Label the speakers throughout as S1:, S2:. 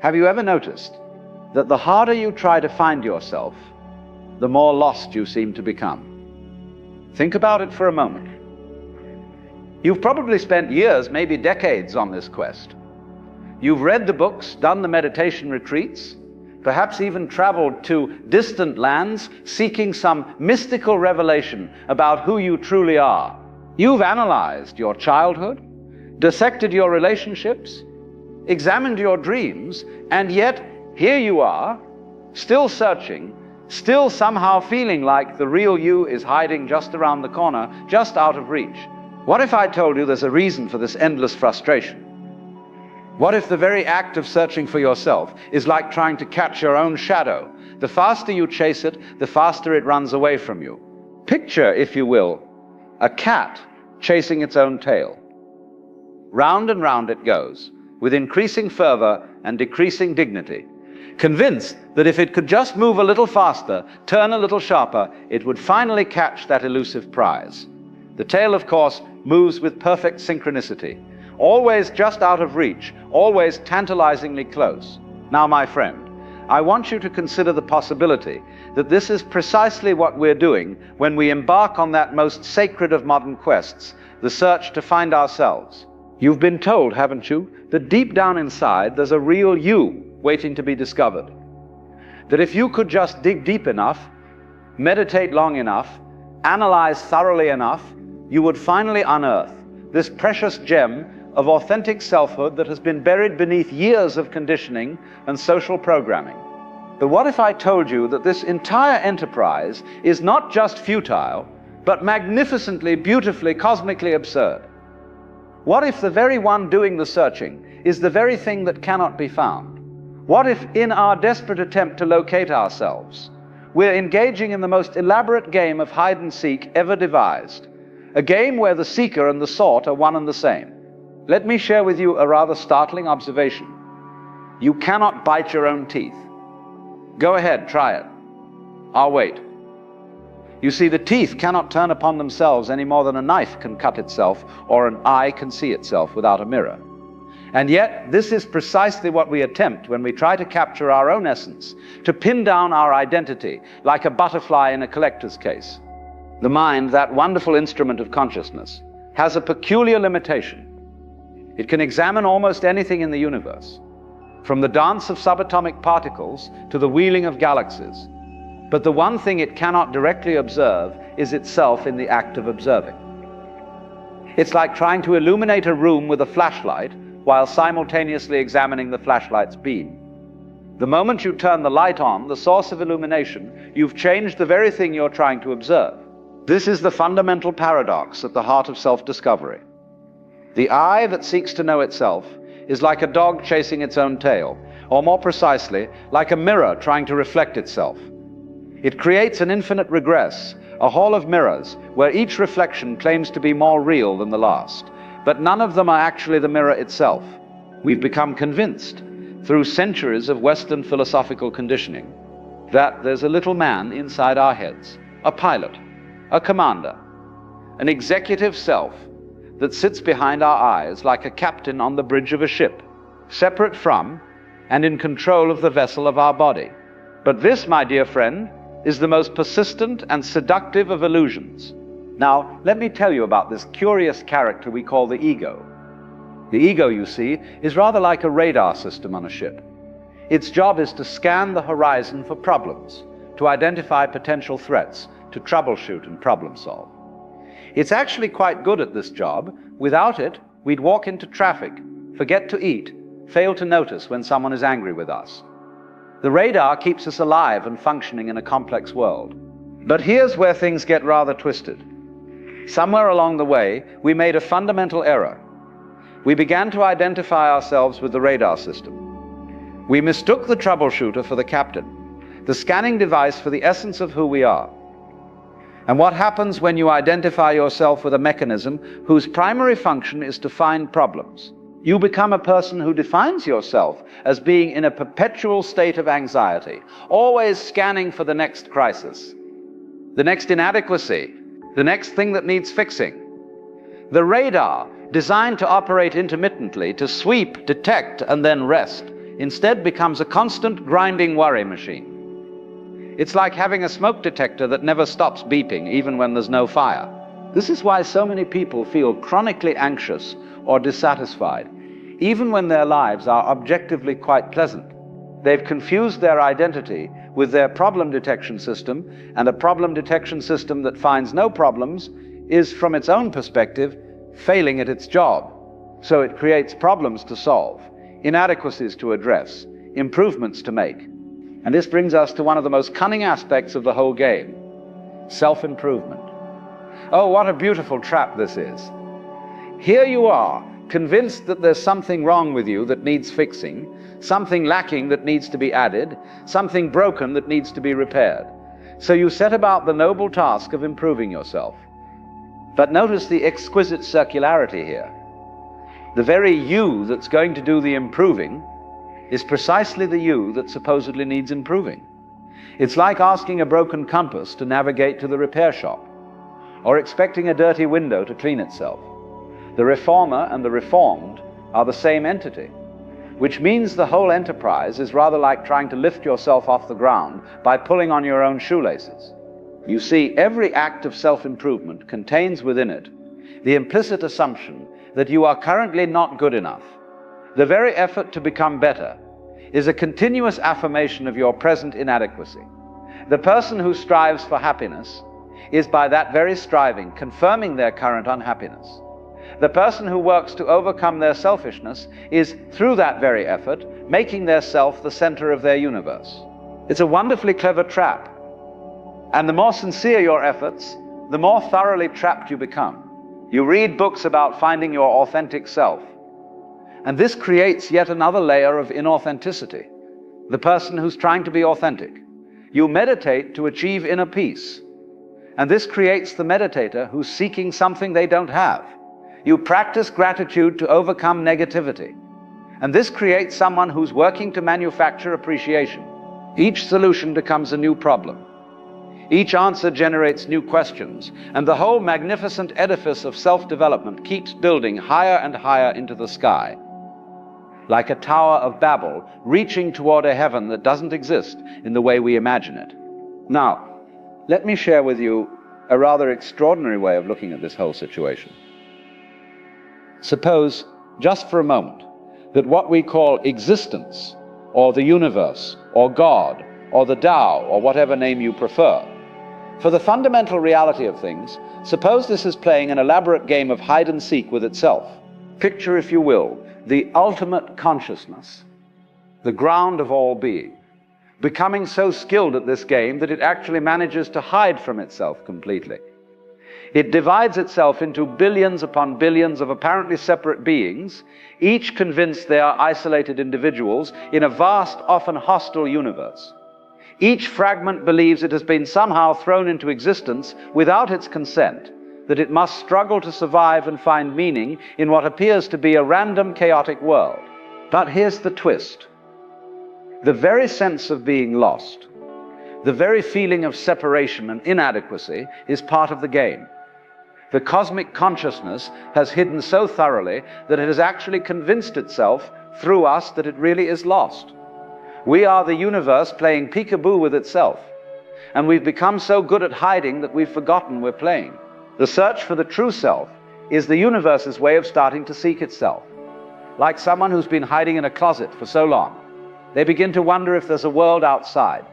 S1: Have you ever noticed that the harder you try to find yourself, the more lost you seem to become? Think about it for a moment. You've probably spent years, maybe decades, on this quest. You've read the books, done the meditation retreats, perhaps even traveled to distant lands seeking some mystical revelation about who you truly are. You've analyzed your childhood, dissected your relationships, examined your dreams, and yet here you are, still searching, still somehow feeling like the real you is hiding just around the corner, just out of reach. What if I told you there's a reason for this endless frustration? What if the very act of searching for yourself is like trying to catch your own shadow? The faster you chase it, the faster it runs away from you. Picture, if you will, a cat chasing its own tail. Round and round it goes, with increasing fervor and decreasing dignity, convinced that if it could just move a little faster, turn a little sharper, it would finally catch that elusive prize. The tail, of course, moves with perfect synchronicity, always just out of reach, always tantalizingly close. Now, my friend, I want you to consider the possibility that this is precisely what we're doing when we embark on that most sacred of modern quests, the search to find ourselves. You've been told, haven't you, that deep down inside there's a real you waiting to be discovered. That if you could just dig deep enough, meditate long enough, analyze thoroughly enough, you would finally unearth this precious gem of authentic selfhood that has been buried beneath years of conditioning and social programming. But what if I told you that this entire enterprise is not just futile, but magnificently, beautifully, cosmically absurd? What if the very one doing the searching is the very thing that cannot be found? What if in our desperate attempt to locate ourselves, we're engaging in the most elaborate game of hide and seek ever devised, a game where the seeker and the sought are one and the same? Let me share with you a rather startling observation. You cannot bite your own teeth. Go ahead, try it. I'll wait. You see, the teeth cannot turn upon themselves any more than a knife can cut itself or an eye can see itself without a mirror. And yet, this is precisely what we attempt when we try to capture our own essence, to pin down our identity like a butterfly in a collector's case. The mind, that wonderful instrument of consciousness, has a peculiar limitation. It can examine almost anything in the universe, from the dance of subatomic particles to the wheeling of galaxies. But the one thing it cannot directly observe is itself in the act of observing. It's like trying to illuminate a room with a flashlight while simultaneously examining the flashlight's beam. The moment you turn the light on, the source of illumination, you've changed the very thing you're trying to observe. This is the fundamental paradox at the heart of self-discovery. The eye that seeks to know itself is like a dog chasing its own tail, or more precisely, like a mirror trying to reflect itself. It creates an infinite regress, a hall of mirrors, where each reflection claims to be more real than the last, but none of them are actually the mirror itself. We've become convinced, through centuries of Western philosophical conditioning, that there's a little man inside our heads, a pilot, a commander, an executive self that sits behind our eyes like a captain on the bridge of a ship, separate from and in control of the vessel of our body. But this, my dear friend, is the most persistent and seductive of illusions. Now, let me tell you about this curious character we call the ego. The ego, you see, is rather like a radar system on a ship. Its job is to scan the horizon for problems, to identify potential threats, to troubleshoot and problem solve. It's actually quite good at this job. Without it, we'd walk into traffic, forget to eat, fail to notice when someone is angry with us. The radar keeps us alive and functioning in a complex world. But here's where things get rather twisted. Somewhere along the way, we made a fundamental error. We began to identify ourselves with the radar system. We mistook the troubleshooter for the captain, the scanning device for the essence of who we are. And what happens when you identify yourself with a mechanism whose primary function is to find problems? You become a person who defines yourself as being in a perpetual state of anxiety, always scanning for the next crisis, the next inadequacy, the next thing that needs fixing. The radar, designed to operate intermittently, to sweep, detect, and then rest, instead becomes a constant grinding worry machine. It's like having a smoke detector that never stops beeping even when there's no fire. This is why so many people feel chronically anxious or dissatisfied, even when their lives are objectively quite pleasant. They've confused their identity with their problem detection system, and a problem detection system that finds no problems is, from its own perspective, failing at its job. So it creates problems to solve, inadequacies to address, improvements to make. And this brings us to one of the most cunning aspects of the whole game: self-improvement. Oh, what a beautiful trap this is. Here you are, convinced that there's something wrong with you that needs fixing, something lacking that needs to be added, something broken that needs to be repaired. So you set about the noble task of improving yourself. But notice the exquisite circularity here. The very you that's going to do the improving is precisely the you that supposedly needs improving. It's like asking a broken compass to navigate to the repair shop, or expecting a dirty window to clean itself. The reformer and the reformed are the same entity, which means the whole enterprise is rather like trying to lift yourself off the ground by pulling on your own shoelaces. You see, every act of self-improvement contains within it the implicit assumption that you are currently not good enough. The very effort to become better is a continuous affirmation of your present inadequacy. The person who strives for happiness is by that very striving confirming their current unhappiness. The person who works to overcome their selfishness is, through that very effort, making their self the center of their universe. It's a wonderfully clever trap. And the more sincere your efforts, the more thoroughly trapped you become. You read books about finding your authentic self, and this creates yet another layer of inauthenticity, the person who's trying to be authentic. You meditate to achieve inner peace, and this creates the meditator who's seeking something they don't have. You practice gratitude to overcome negativity, and this creates someone who's working to manufacture appreciation. Each solution becomes a new problem. Each answer generates new questions, and the whole magnificent edifice of self-development keeps building higher and higher into the sky, like a Tower of Babel reaching toward a heaven that doesn't exist in the way we imagine it. Now, let me share with you a rather extraordinary way of looking at this whole situation. Suppose, just for a moment, that what we call existence, or the universe, or God, or the Tao, or whatever name you prefer, for the fundamental reality of things, suppose this is playing an elaborate game of hide and seek with itself. Picture, if you will, the ultimate consciousness, the ground of all being, becoming so skilled at this game that it actually manages to hide from itself completely. It divides itself into billions upon billions of apparently separate beings, each convinced they are isolated individuals in a vast, often hostile universe. Each fragment believes it has been somehow thrown into existence without its consent, that it must struggle to survive and find meaning in what appears to be a random, chaotic world. But here's the twist. The very sense of being lost, the very feeling of separation and inadequacy is part of the game. The cosmic consciousness has hidden so thoroughly that it has actually convinced itself through us that it really is lost. We are the universe playing peekaboo with itself, and we've become so good at hiding that we've forgotten we're playing. The search for the true self is the universe's way of starting to seek itself. Like someone who's been hiding in a closet for so long, they begin to wonder if there's a world outside.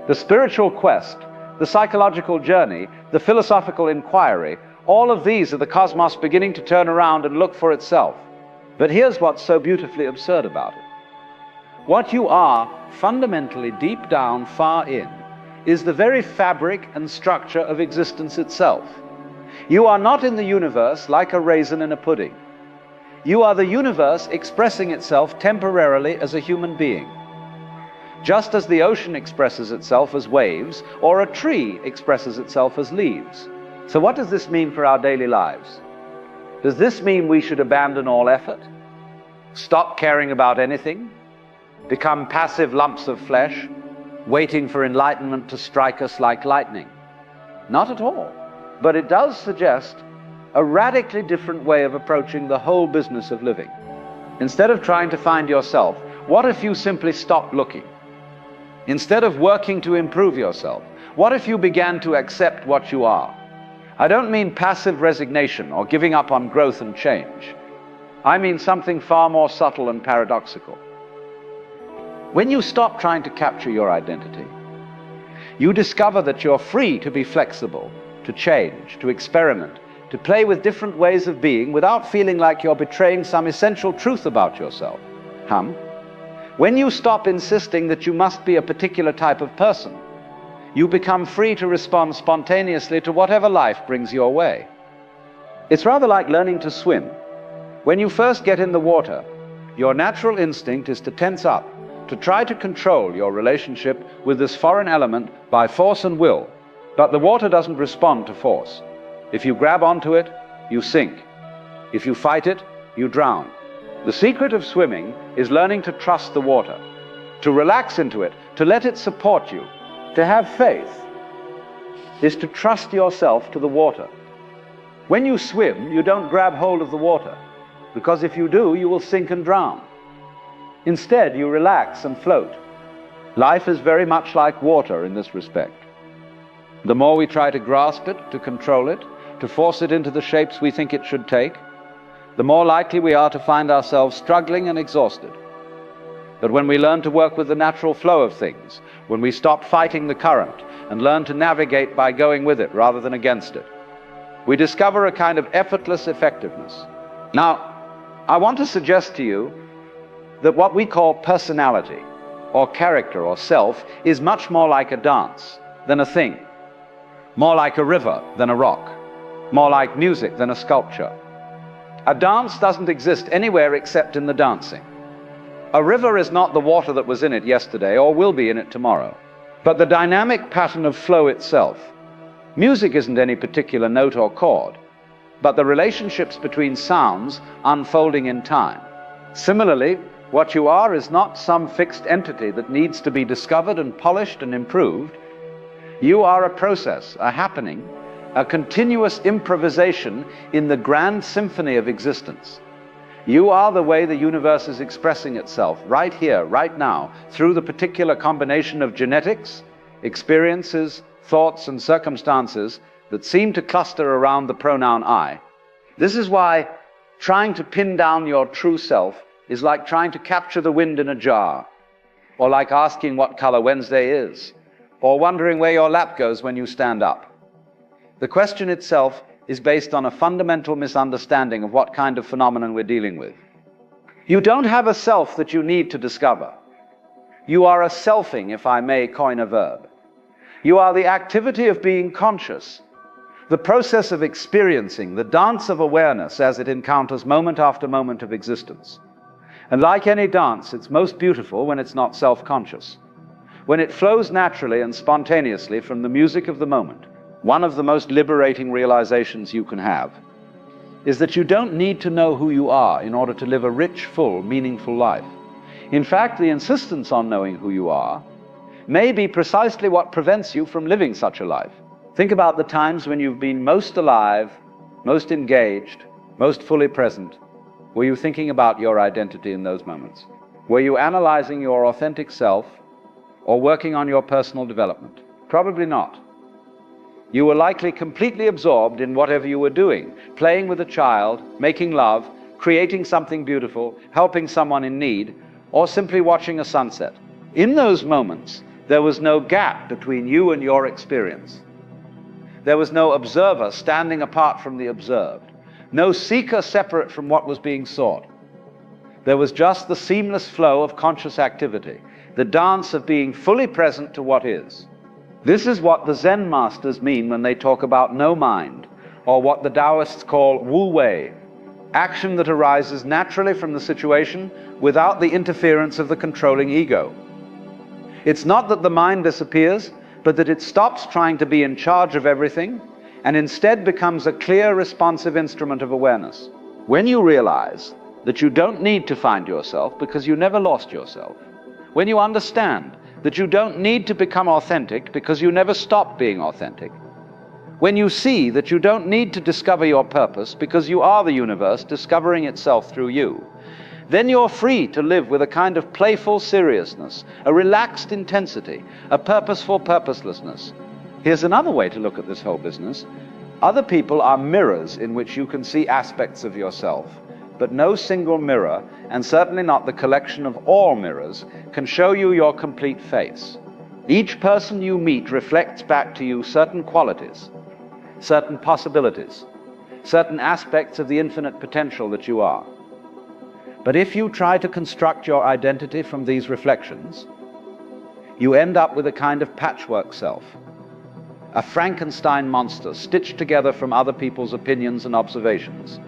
S1: The spiritual quest, the psychological journey, the philosophical inquiry, all of these are the cosmos beginning to turn around and look for itself. But here's what's so beautifully absurd about it. What you are, fundamentally deep down, far in, is the very fabric and structure of existence itself. You are not in the universe like a raisin in a pudding. You are the universe expressing itself temporarily as a human being, just as the ocean expresses itself as waves, or a tree expresses itself as leaves. So what does this mean for our daily lives? Does this mean we should abandon all effort, stop caring about anything, become passive lumps of flesh, waiting for enlightenment to strike us like lightning? Not at all. But it does suggest a radically different way of approaching the whole business of living. Instead of trying to find yourself, What if you simply stopped looking? Instead of working to improve yourself, what if you began to accept what you are? I don't mean passive resignation or giving up on growth and change. I mean something far more subtle and paradoxical. When you stop trying to capture your identity, you discover that you're free to be flexible, to change, to experiment, to play with different ways of being without feeling like you're betraying some essential truth about yourself. When you stop insisting that you must be a particular type of person, you become free to respond spontaneously to whatever life brings your way. It's rather like learning to swim. When you first get in the water, your natural instinct is to tense up, to try to control your relationship with this foreign element by force and will. But the water doesn't respond to force. If you grab onto it, you sink. If you fight it, you drown. The secret of swimming is learning to trust the water, to relax into it, to let it support you. To have faith is to trust yourself to the water. When you swim, you don't grab hold of the water, because if you do, you will sink and drown. Instead, you relax and float. Life is very much like water in this respect. The more we try to grasp it, to control it, to force it into the shapes we think it should take, the more likely we are to find ourselves struggling and exhausted. But when we learn to work with the natural flow of things, when we stop fighting the current and learn to navigate by going with it rather than against it, we discover a kind of effortless effectiveness. Now, I want to suggest to you that what we call personality, or character, or self, is much more like a dance than a thing, more like a river than a rock, more like music than a sculpture. A dance doesn't exist anywhere except in the dancing. A river is not the water that was in it yesterday or will be in it tomorrow, but the dynamic pattern of flow itself. Music isn't any particular note or chord, but the relationships between sounds unfolding in time. Similarly, what you are is not some fixed entity that needs to be discovered and polished and improved. You are a process, a happening, a continuous improvisation in the grand symphony of existence. You are the way the universe is expressing itself right here, right now, through the particular combination of genetics, experiences, thoughts, and circumstances that seem to cluster around the pronoun I. This is why trying to pin down your true self is like trying to capture the wind in a jar, or like asking what color Wednesday is, or wondering where your lap goes when you stand up. The question itself is based on a fundamental misunderstanding of what kind of phenomenon we're dealing with. You don't have a self that you need to discover. You are a selfing, if I may coin a verb. You are the activity of being conscious, the process of experiencing, the dance of awareness as it encounters moment after moment of existence. And like any dance, it's most beautiful when it's not self-conscious, when it flows naturally and spontaneously from the music of the moment. One of the most liberating realizations you can have is that you don't need to know who you are in order to live a rich, full, meaningful life. In fact, the insistence on knowing who you are may be precisely what prevents you from living such a life. Think about the times when you've been most alive, most engaged, most fully present. Were you thinking about your identity in those moments? Were you analyzing your authentic self or working on your personal development? Probably not. You were likely completely absorbed in whatever you were doing, playing with a child, making love, creating something beautiful, helping someone in need, or simply watching a sunset. In those moments, there was no gap between you and your experience. There was no observer standing apart from the observed, no seeker separate from what was being sought. There was just the seamless flow of conscious activity, the dance of being fully present to what is. This is what the Zen masters mean when they talk about no mind, or what the Taoists call wu wei, action that arises naturally from the situation without the interference of the controlling ego. It's not that the mind disappears, but that it stops trying to be in charge of everything and instead becomes a clear, responsive instrument of awareness. When you realize that you don't need to find yourself because you never lost yourself, when you understand that you don't need to become authentic because you never stopped being authentic, when you see that you don't need to discover your purpose because you are the universe discovering itself through you, then you're free to live with a kind of playful seriousness, a relaxed intensity, a purposeful purposelessness. Here's another way to look at this whole business. Other people are mirrors in which you can see aspects of yourself, but no single mirror, and certainly not the collection of all mirrors, can show you your complete face. Each person you meet reflects back to you certain qualities, certain possibilities, certain aspects of the infinite potential that you are. But if you try to construct your identity from these reflections, you end up with a kind of patchwork self, a Frankenstein monster stitched together from other people's opinions and observations.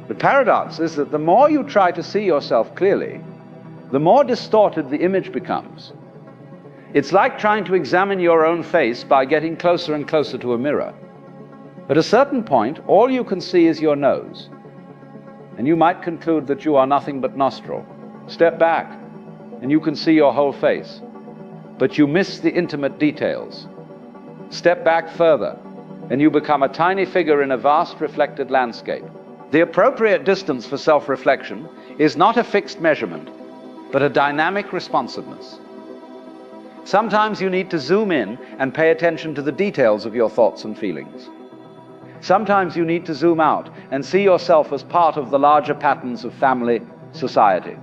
S1: The paradox is that the more you try to see yourself clearly, the more distorted the image becomes. It's like trying to examine your own face by getting closer and closer to a mirror. At a certain point, all you can see is your nose, and you might conclude that you are nothing but nostril. Step back, and you can see your whole face, but you miss the intimate details. Step back further, and you become a tiny figure in a vast reflected landscape. The appropriate distance for self-reflection is not a fixed measurement, but a dynamic responsiveness. Sometimes you need to zoom in and pay attention to the details of your thoughts and feelings. Sometimes you need to zoom out and see yourself as part of the larger patterns of family, society,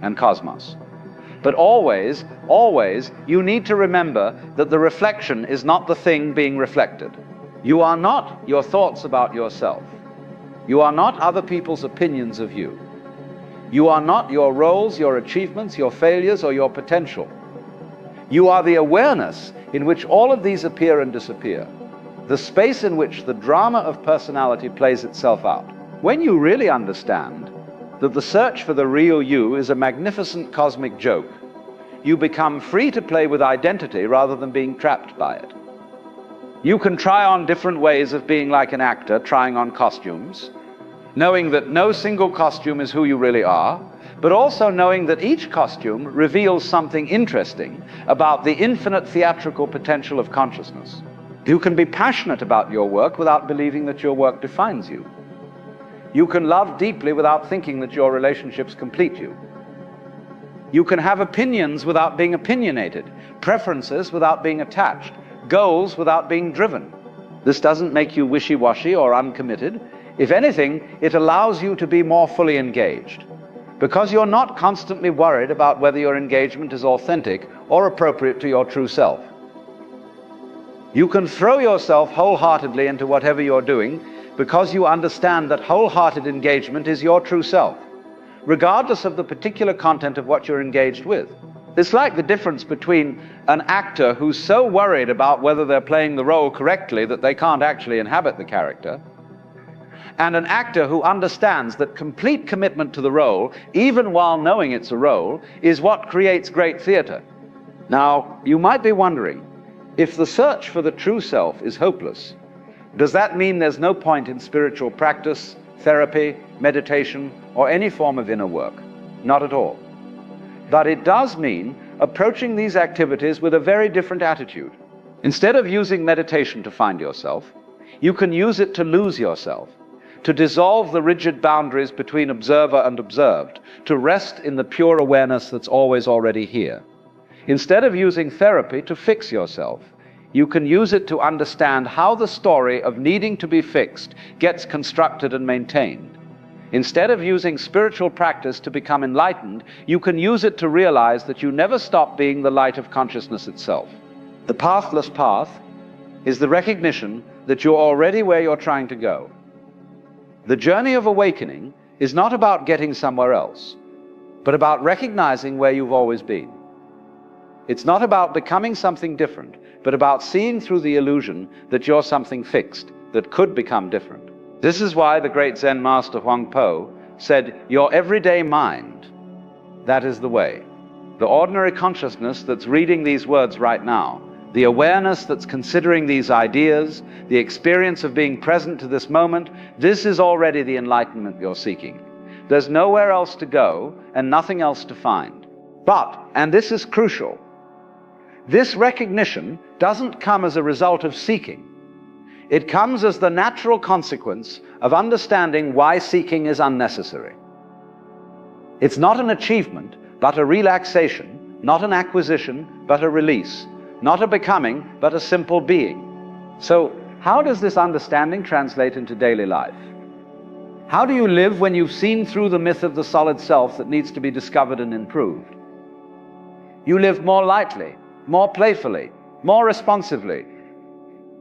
S1: and cosmos. But always, always, you need to remember that the reflection is not the thing being reflected. You are not your thoughts about yourself. You are not other people's opinions of you. You are not your roles, your achievements, your failures, or your potential. You are the awareness in which all of these appear and disappear, the space in which the drama of personality plays itself out. When you really understand that the search for the real you is a magnificent cosmic joke, you become free to play with identity rather than being trapped by it. You can try on different ways of being like an actor, trying on costumes, knowing that no single costume is who you really are, but also knowing that each costume reveals something interesting about the infinite theatrical potential of consciousness. You can be passionate about your work without believing that your work defines you. You can love deeply without thinking that your relationships complete you. You can have opinions without being opinionated, preferences without being attached, goals without being driven. This doesn't make you wishy-washy or uncommitted. If anything, it allows you to be more fully engaged, because you're not constantly worried about whether your engagement is authentic or appropriate to your true self. You can throw yourself wholeheartedly into whatever you're doing because you understand that wholehearted engagement is your true self, regardless of the particular content of what you're engaged with. It's like the difference between an actor who's so worried about whether they're playing the role correctly that they can't actually inhabit the character, and an actor who understands that complete commitment to the role, even while knowing it's a role, is what creates great theater. Now, you might be wondering, if the search for the true self is hopeless, does that mean there's no point in spiritual practice, therapy, meditation, or any form of inner work? Not at all. But it does mean approaching these activities with a very different attitude. Instead of using meditation to find yourself, you can use it to lose yourself, to dissolve the rigid boundaries between observer and observed, to rest in the pure awareness that's always already here. Instead of using therapy to fix yourself, you can use it to understand how the story of needing to be fixed gets constructed and maintained. Instead of using spiritual practice to become enlightened, you can use it to realize that you never stop being the light of consciousness itself. The pathless path is the recognition that you're already where you're trying to go. The journey of awakening is not about getting somewhere else, but about recognizing where you've always been. It's not about becoming something different, but about seeing through the illusion that you're something fixed that could become different. This is why the great Zen master Huang Po said, "Your everyday mind, that is the way." The ordinary consciousness that's reading these words right now, the awareness that's considering these ideas, the experience of being present to this moment, this is already the enlightenment you're seeking. There's nowhere else to go and nothing else to find. But, and this is crucial, this recognition doesn't come as a result of seeking. It comes as the natural consequence of understanding why seeking is unnecessary. It's not an achievement, but a relaxation, not an acquisition, but a release, not a becoming, but a simple being. So, how does this understanding translate into daily life? How do you live when you've seen through the myth of the solid self that needs to be discovered and improved? You live more lightly, more playfully, more responsively.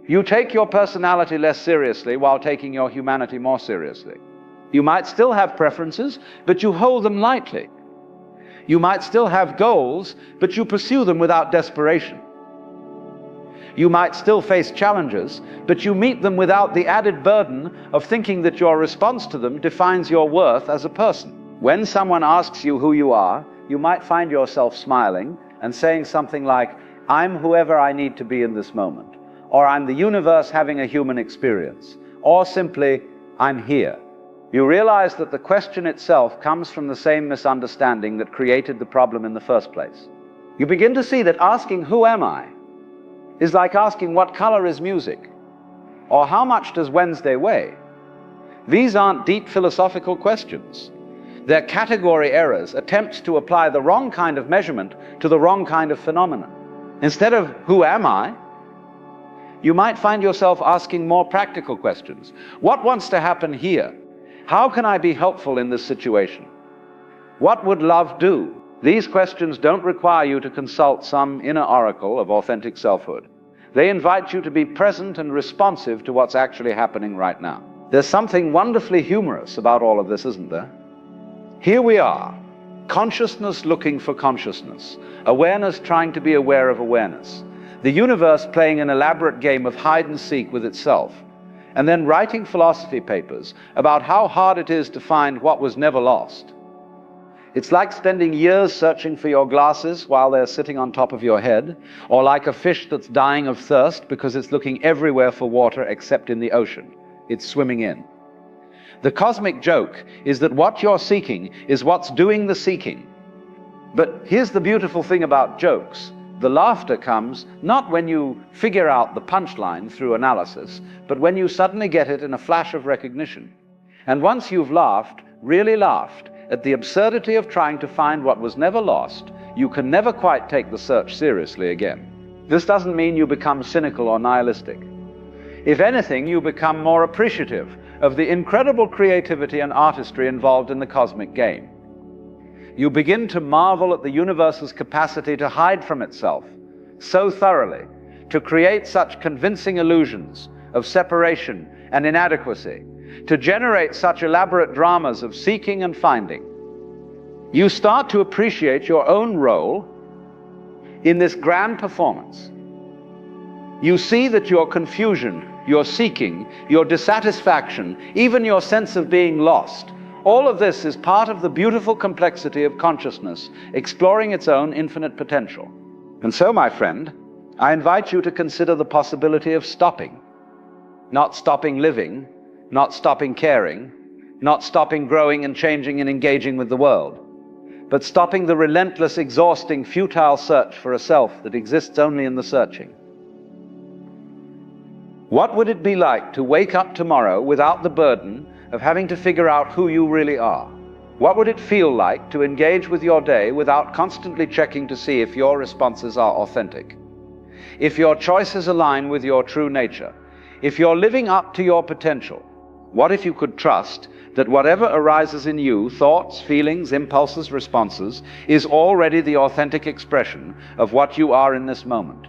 S1: You take your personality less seriously while taking your humanity more seriously. You might still have preferences, but you hold them lightly. You might still have goals, but you pursue them without desperation. You might still face challenges, but you meet them without the added burden of thinking that your response to them defines your worth as a person. When someone asks you who you are, you might find yourself smiling and saying something like, "I'm whoever I need to be in this moment," or "I'm the universe having a human experience," or simply, "I'm here." You realize that the question itself comes from the same misunderstanding that created the problem in the first place. You begin to see that asking, "Who am I?" is like asking, "What color is music?" or "How much does Wednesday weigh?" These aren't deep philosophical questions. They're category errors, attempts to apply the wrong kind of measurement to the wrong kind of phenomenon. Instead of "Who am I?" you might find yourself asking more practical questions. What wants to happen here? How can I be helpful in this situation? What would love do? These questions don't require you to consult some inner oracle of authentic selfhood. They invite you to be present and responsive to what's actually happening right now. There's something wonderfully humorous about all of this, isn't there? Here we are, consciousness looking for consciousness, awareness trying to be aware of awareness, the universe playing an elaborate game of hide and seek with itself, and then writing philosophy papers about how hard it is to find what was never lost. It's like spending years searching for your glasses while they're sitting on top of your head, or like a fish that's dying of thirst because it's looking everywhere for water except in the ocean. It's swimming in. The cosmic joke is that what you're seeking is what's doing the seeking. But here's the beautiful thing about jokes. The laughter comes not when you figure out the punchline through analysis, but when you suddenly get it in a flash of recognition. And once you've laughed, really laughed, at the absurdity of trying to find what was never lost, you can never quite take the search seriously again. This doesn't mean you become cynical or nihilistic. If anything, you become more appreciative of the incredible creativity and artistry involved in the cosmic game. You begin to marvel at the universe's capacity to hide from itself so thoroughly, to create such convincing illusions of separation and inadequacy, to generate such elaborate dramas of seeking and finding. You start to appreciate your own role in this grand performance. You see that your confusion, your seeking, your dissatisfaction, even your sense of being lost, all of this is part of the beautiful complexity of consciousness exploring its own infinite potential. And so, my friend, I invite you to consider the possibility of stopping. Not stopping living, not stopping caring, not stopping growing and changing and engaging with the world, but stopping the relentless, exhausting, futile search for a self that exists only in the searching. What would it be like to wake up tomorrow without the burden of having to figure out who you really are? What would it feel like to engage with your day without constantly checking to see if your responses are authentic? If your choices align with your true nature? If you're living up to your potential? What if you could trust that whatever arises in you, thoughts, feelings, impulses, responses, is already the authentic expression of what you are in this moment?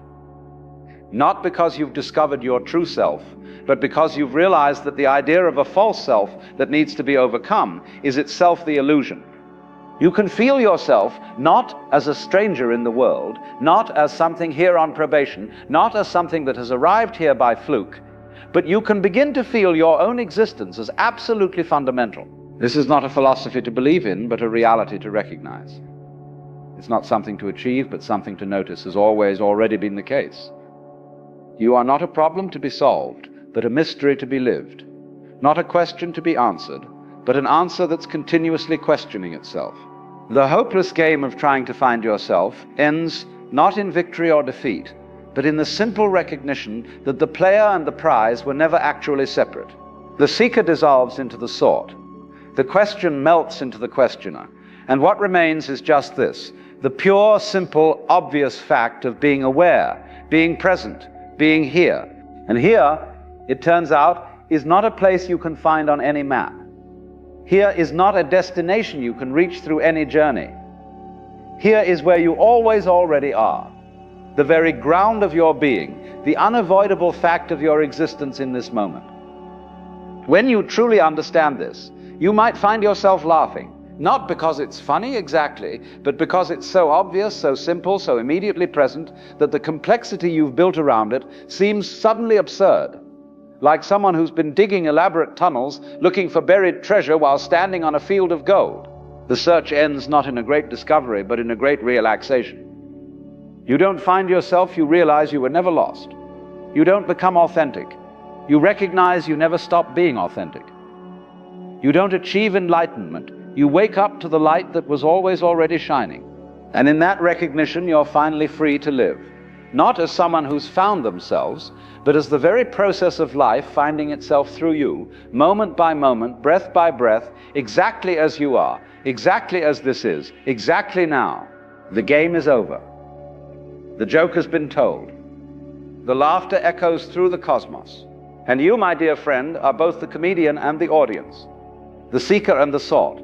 S1: Not because you've discovered your true self, but because you've realized that the idea of a false self that needs to be overcome is itself the illusion. You can feel yourself not as a stranger in the world, not as something here on probation, not as something that has arrived here by fluke, but you can begin to feel your own existence as absolutely fundamental. This is not a philosophy to believe in, but a reality to recognize. It's not something to achieve, but something to notice has always already been the case. You are not a problem to be solved, but a mystery to be lived. Not a question to be answered, but an answer that's continuously questioning itself. The hopeless game of trying to find yourself ends not in victory or defeat, but in the simple recognition that the player and the prize were never actually separate. The seeker dissolves into the sought. The question melts into the questioner. And what remains is just this: the pure, simple, obvious fact of being aware, being present, being here. And here, it turns out, is not a place you can find on any map. Here is not a destination you can reach through any journey. Here is where you always already are, the very ground of your being, the unavoidable fact of your existence in this moment. When you truly understand this, you might find yourself laughing, not because it's funny exactly, but because it's so obvious, so simple, so immediately present, that the complexity you've built around it seems suddenly absurd. Like someone who's been digging elaborate tunnels looking for buried treasure while standing on a field of gold. The search ends not in a great discovery, but in a great relaxation. You don't find yourself, you realize you were never lost. You don't become authentic. You recognize you never stopped being authentic. You don't achieve enlightenment. You wake up to the light that was always already shining. And in that recognition, you're finally free to live. Not as someone who's found themselves, but as the very process of life finding itself through you, moment by moment, breath by breath, exactly as you are, exactly as this is, exactly now. The game is over. The joke has been told. The laughter echoes through the cosmos. And you, my dear friend, are both the comedian and the audience, the seeker and the sought,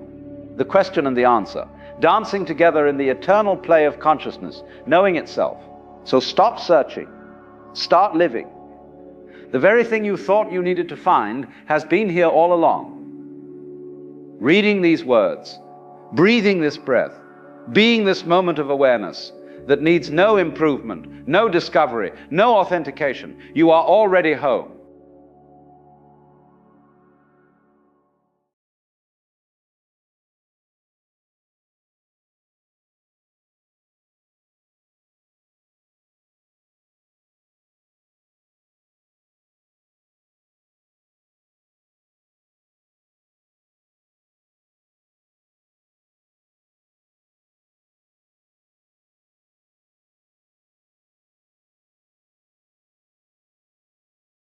S1: the question and the answer, dancing together in the eternal play of consciousness, knowing itself. So stop searching, start living. The very thing you thought you needed to find has been here all along. Reading these words, breathing this breath, being this moment of awareness that needs no improvement, no discovery, no authentication. You are already home.